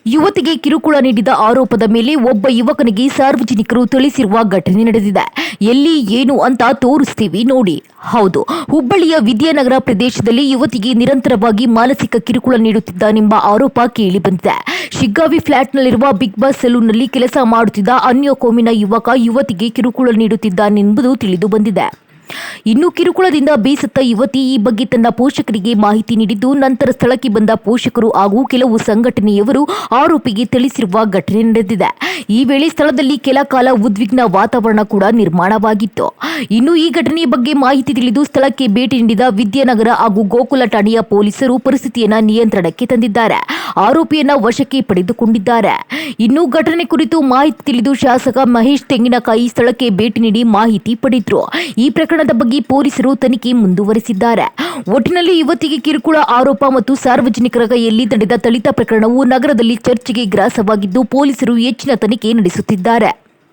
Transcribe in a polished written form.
ಯುವತಿಗೆ ಕಿರುಕುಳ ನೀಡಿದ ಆರೋಪದ ಮೇಲೆ ಒಬ್ಬ ಯುವಕನಿಗೆ ಸಾರ್ವಜನಿಕರು ಥಳಿಸಿರುವ ಘಟನೆ ನಡೆದಿದೆ. ಎಲ್ಲಿ ಏನು ಅಂತ ತೋರಿಸ್ತೀವಿ ನೋಡಿ. ಹೌದು, ಹುಬ್ಬಳ್ಳಿಯ ವಿದ್ಯಾನಗರ ಪ್ರದೇಶದಲ್ಲಿ ಯುವತಿಗೆ ನಿರಂತರವಾಗಿ ಮಾನಸಿಕ ಕಿರುಕುಳ ನೀಡುತ್ತಿದ್ದಾನೆಂಬ ಆರೋಪ ಕೇಳಿಬಂದಿದೆ. ಶಿಗ್ಗಾವಿ ಫ್ಲಾಟ್ನಲ್ಲಿರುವ ಬಿಗ್ ಬಾಸ್ ಸಲೂನ್ನಲ್ಲಿ ಕೆಲಸ ಮಾಡುತ್ತಿದ್ದ ಅನ್ಯ ಕೋಮಿನ ಯುವಕ ಯುವತಿಗೆ ಕಿರುಕುಳ ನೀಡುತ್ತಿದ್ದಾನೆಂಬುದು ತಿಳಿದು ಬಂದಿದೆ. ಇನ್ನು ಕಿರುಕುಳದಿಂದ ಬೇಸತ್ತ ಯುವತಿ ಈ ಬಗ್ಗೆ ತನ್ನ ಪೋಷಕರಿಗೆ ಮಾಹಿತಿ ನೀಡಿದ್ದು, ನಂತರ ಸ್ಥಳಕ್ಕೆ ಬಂದ ಪೋಷಕರು ಹಾಗೂ ಕೆಲವು ಸಂಘಟನೆಯವರು ಆರೋಪಿಗೆ ತಿಳಿಸಿರುವ ಘಟನೆ ನಡೆದಿದೆ. ಈ ವೇಳೆ ಸ್ಥಳದಲ್ಲಿ ಕೆಲ ಕಾಲ ಉದ್ವಿಗ್ನ ವಾತಾವರಣ ಕೂಡ ನಿರ್ಮಾಣವಾಗಿತ್ತು. ಇನ್ನು ಈ ಘಟನೆಯ ಬಗ್ಗೆ ಮಾಹಿತಿ ತಿಳಿದು ಸ್ಥಳಕ್ಕೆ ಭೇಟಿ ನೀಡಿದ ವಿದ್ಯಾನಗರ ಹಾಗೂ ಗೋಕುಲ ಠಾಣೆಯ ಪೊಲೀಸರು ಪರಿಸ್ಥಿತಿಯನ್ನ ನಿಯಂತ್ರಣಕ್ಕೆ ತಂದಿದ್ದಾರೆ. ಆರೋಪಿಯನ್ನ ವಶಕ್ಕೆ ಪಡೆದುಕೊಂಡಿದ್ದಾರೆ. ಇನ್ನು ಘಟನೆ ಕುರಿತು ಮಾಹಿತಿ ತಿಳಿದು ಶಾಸಕ ಮಹೇಶ್ ತೆಂಗಿನಕಾಯಿ ಸ್ಥಳಕ್ಕೆ ಭೇಟಿ ನೀಡಿ ಮಾಹಿತಿ ಪಡೆದರು. ಈ ಪ್ರಕರಣದ ಬಗ್ಗೆ ಪೊಲೀಸರು ತನಿಖೆ ಮುಂದುವರೆಸಿದ್ದಾರೆ. ಒಟ್ಟಿನಲ್ಲಿ ಯುವತಿಗೆ ಕಿರುಕುಳ ಆರೋಪ ಮತ್ತು ಸಾರ್ವಜನಿಕರ ಕೈಯಲ್ಲಿ ನಡೆದ ಥಳಿತ ಪ್ರಕರಣವು ನಗರದಲ್ಲಿ ಚರ್ಚೆಗೆ ಗ್ರಾಸವಾಗಿದ್ದು, ಪೊಲೀಸರು ಹೆಚ್ಚಿನ ತನಿಖೆ ನಡೆಸುತ್ತಿದ್ದಾರೆ.